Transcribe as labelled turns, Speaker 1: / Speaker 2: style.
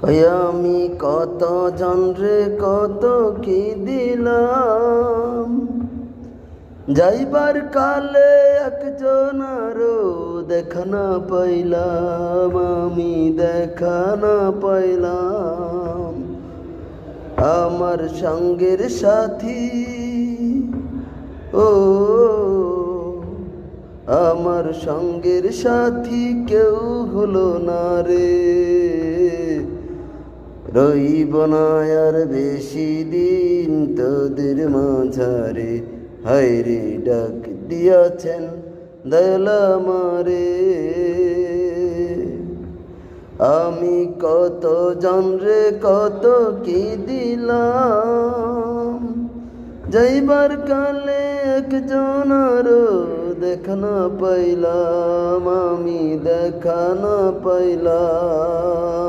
Speaker 1: ওই আমি কত জনরে কত কি দিলাম, যাইবার কালে একজন আরো দেখা না পাইলাম, আমি দেখা না পাইলাম। আমার সঙ্গের সাথী, ও আমার সঙ্গের সাথী কেউ হলো না রে। রইব না আর বেশি দিন তোদের মাঝারে, হায়রে ডাক দিয়াছেন দয়াল আমারে। আমি কত জনরে কত কি দিলাম, যাইবার কালে একজন আরো দেখা না পাইলাম, আমি দেখা না পাইলাম।